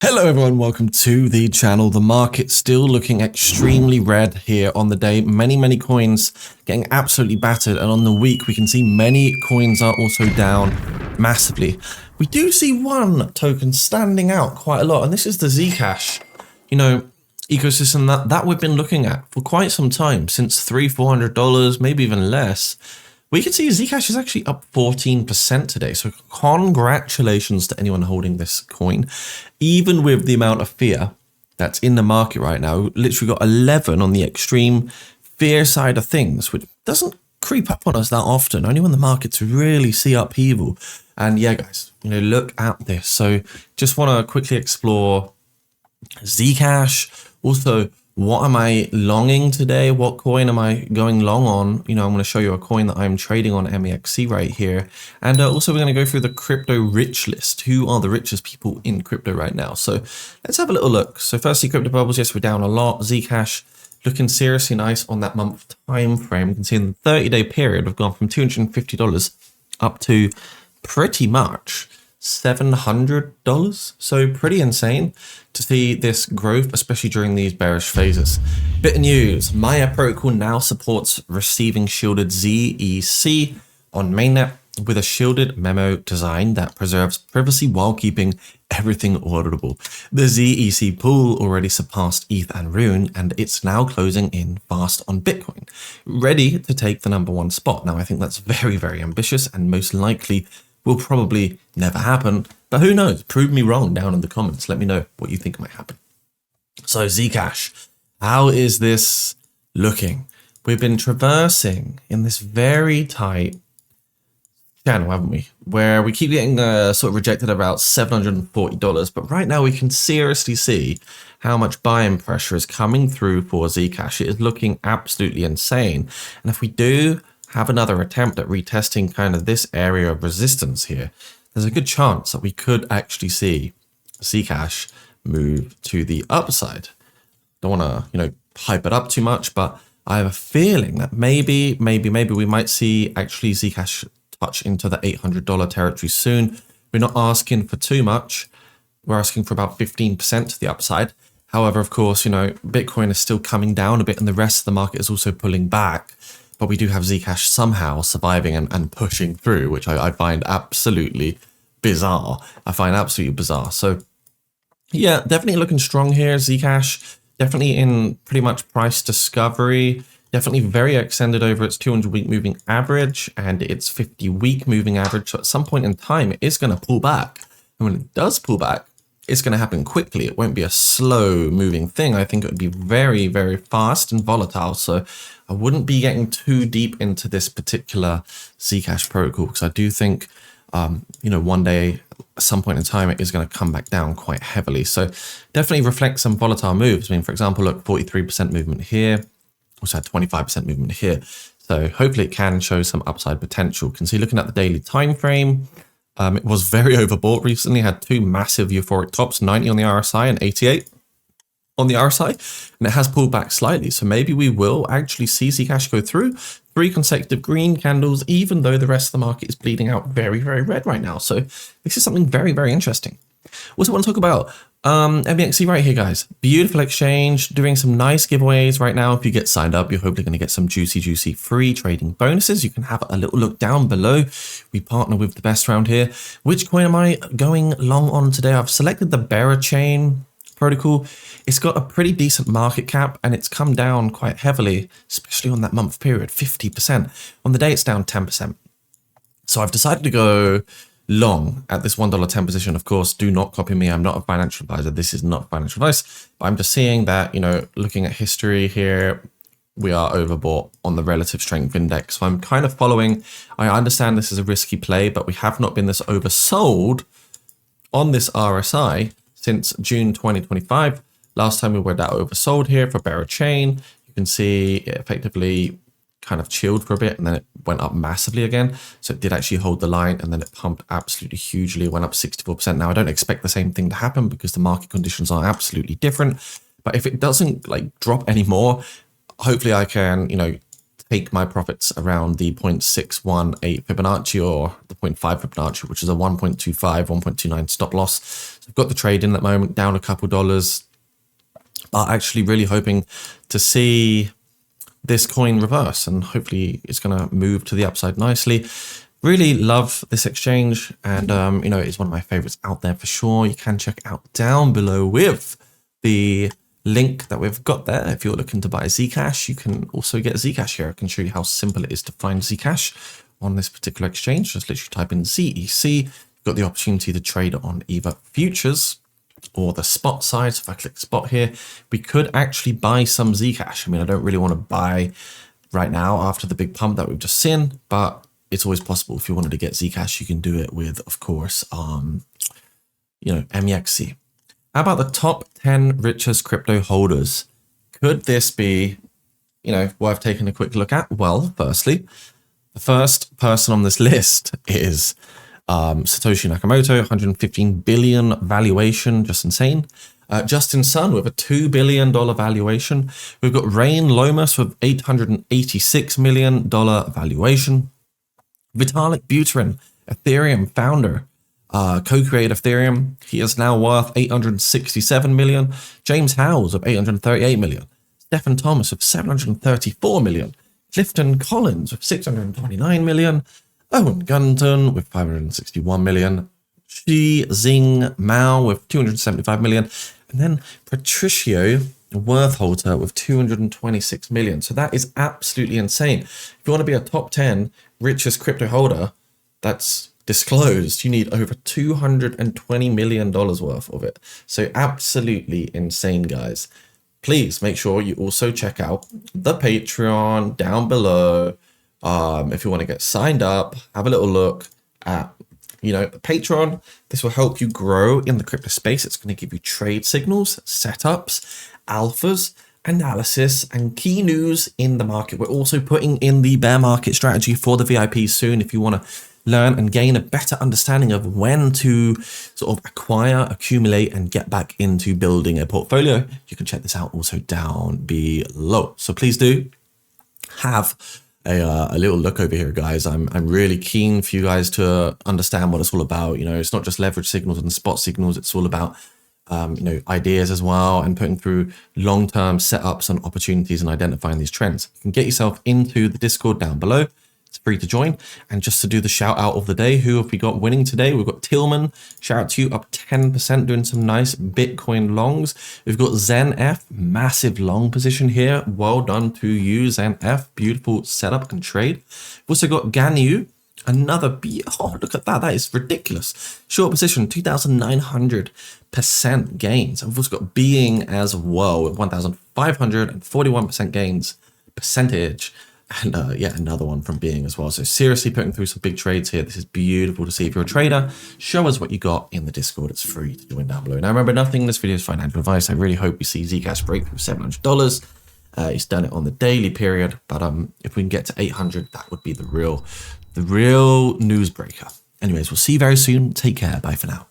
Hello everyone, welcome to the channel. The market's still looking extremely red here on the day. Many coins getting absolutely battered, and on the week we can see many coins are also down massively. We do see one token standing out quite a lot, and this is the Zcash, ecosystem that we've been looking at for quite some time, since $300-400, maybe even less. We can see Zcash is actually up 14% today, so congratulations to anyone holding this coin. Even with the amount of fear that's in the market right now, literally got 11 on the extreme fear side of things, which doesn't creep up on us that often, only when the markets really see upheaval. And yeah, guys, look at this. So just want to quickly explore Zcash. Also, what am I longing today? What coin am I going long on? I'm going to show you a coin that I'm trading on MEXC right here. And also we're going to go through the crypto rich list. Who are the richest people in crypto right now? So let's have a little look. So firstly, crypto bubbles. Yes, we're down a lot. Zcash looking seriously nice on that month time frame. You can see in the 30-day period, we've gone from $250 up to pretty much $700. So pretty insane to see this growth, especially during these bearish phases. Bit of news: Maya protocol now supports receiving shielded ZEC on mainnet with a shielded memo design that preserves privacy while keeping everything auditable. The ZEC pool already surpassed ETH and Rune, and it's now closing in fast on Bitcoin, ready to take the #1 spot. Now, I think that's very ambitious and most likely will probably never happen, but who knows? Prove me wrong down in the comments. Let me know what you think might happen. So Zcash, how is this looking? We've been traversing in this very tight channel, haven't we? Where we keep getting sort of rejected at about $740, but right now we can seriously see how much buying pressure is coming through for Zcash. It is looking absolutely insane. And if we do have another attempt at retesting kind of this area of resistance here, there's a good chance that we could actually see Zcash move to the upside. Don't want to, hype it up too much, but I have a feeling that maybe we might see actually Zcash touch into the $800 territory soon. We're not asking for too much. We're asking for about 15% to the upside. However, of course, Bitcoin is still coming down a bit and the rest of the market is also pulling back. But we do have Zcash somehow surviving and pushing through, which I find absolutely bizarre. So yeah, definitely looking strong here. Zcash, definitely in pretty much price discovery, definitely very extended over its 200-week moving average and its 50-week moving average. So at some point in time, it is going to pull back. And when it does pull back, it's going to happen quickly. It won't be a slow moving thing. I think it would be very fast and volatile. So I wouldn't be getting too deep into this particular Zcash protocol, because I do think, one day, at some point in time, it is going to come back down quite heavily. So definitely reflect some volatile moves. I mean, for example, look, 43% movement here. Also had 25% movement here. So hopefully it can show some upside potential. You can see, looking at the daily time frame, it was very overbought recently, had two massive euphoric tops, 90 on the RSI and 88 on the RSI, and it has pulled back slightly. So maybe we will actually see Zcash go through 3 consecutive green candles, even though the rest of the market is bleeding out very red right now. So this is something very interesting. Also want to talk about MEXC right here, guys. Beautiful exchange, doing some nice giveaways right now. If you get signed up, you're hopefully going to get some juicy free trading bonuses. You can have a little look down below. We partner with the best around here. Which coin am I going long on today? I've selected the Bearer Chain protocol. It's got a pretty decent market cap and it's come down quite heavily, especially on that month period, 50%. On the day, it's down 10%. So I've decided to go long at this $1.10 position. Of course, do not copy me. I'm not a financial advisor. This is not financial advice, but I'm just seeing that, looking at history here, we are overbought on the relative strength index. So I'm kind of following. I understand this is a risky play, but we have not been this oversold on this RSI since June 2025. Last time we were that oversold here for Bearer Chain. You can see it effectively kind of chilled for a bit and then it went up massively again. So it did actually hold the line and then it pumped absolutely hugely. It went up 64%. Now I don't expect the same thing to happen because the market conditions are absolutely different. But if it doesn't drop anymore, hopefully I can, take my profits around the 0.618 Fibonacci or the 0.5 Fibonacci, which is a 1.25, 1.29 stop loss. So I've got the trade in at the moment, down a couple dollars, but actually really hoping to see this coin reverse, and hopefully it's going to move to the upside nicely. Really love this exchange, and you know, it's one of my favorites out there for sure. You can check out down below with the link that we've got there. If you're looking to buy Zcash, you can also get Zcash here. I can show you how simple it is to find Zcash on this particular exchange. Just literally type in ZEC. You've got the opportunity to trade on either futures or the spot side. So if I click spot here, we could actually buy some Zcash. I mean, I don't really want to buy right now after the big pump that we've just seen, but it's always possible. If you wanted to get Zcash, you can do it with, of course, you know, MEXC. How about the top 10 richest crypto holders? Could this be, you know, worth taking a quick look at? Well, firstly, the first person on this list is Satoshi Nakamoto, 115 billion valuation, just insane. Justin Sun with a $2 billion valuation. We've got Rain Lomas with $886 million valuation. Vitalik Buterin, Ethereum founder, co-creator Ethereum. He is now worth 867 million. James Howells of 838 million. Stephen Thomas of 734 million. Clifton Collins with 629 million. Owen Gunton with 561 million. Shi Zing Mao with 275 million. And then Patricio Worthholter with 226 million. So that is absolutely insane. If you want to be a top 10 richest crypto holder that's disclosed, you need over $220 million worth of it. So absolutely insane, guys. Please make sure you also check out the Patreon down below. If you want to get signed up, have a little look at, you know, the Patreon. This will help you grow in the crypto space. It's going to give you trade signals, setups, alphas, analysis, and key news in the market. We're also putting in the bear market strategy for the VIPs soon. If you want to learn and gain a better understanding of when to sort of acquire, accumulate, and get back into building a portfolio, you can check this out also down below. So please do have a little look over here, guys. I'm really keen for you guys to understand what it's all about. You know, it's not just leverage signals and spot signals. It's all about you know, ideas as well, and putting through long-term setups and opportunities and identifying these trends. You can get yourself into the Discord down below. It's free to join. And just to do the shout out of the day, who have we got winning today? We've got Tillman, shout out to you, up 10%, doing some nice Bitcoin longs. We've got ZenF, massive long position here. Well done to you, ZenF. Beautiful setup and trade. We've also got Ganyu, another, oh, look at that. That is ridiculous. Short position, 2,900% gains. And we've also got Being as well with 1,541% gains percentage. And yeah, another one from Being as well. So seriously putting through some big trades here. This is beautiful to see. If you're a trader, show us what you got in the Discord. It's free to join down below. Now remember, nothing in this video is financial advice. I really hope we see Zcash break through $700. He's done it on the daily period, but if we can get to 800, that would be the real news breaker. Anyways, we'll see you very soon. Take care. Bye for now.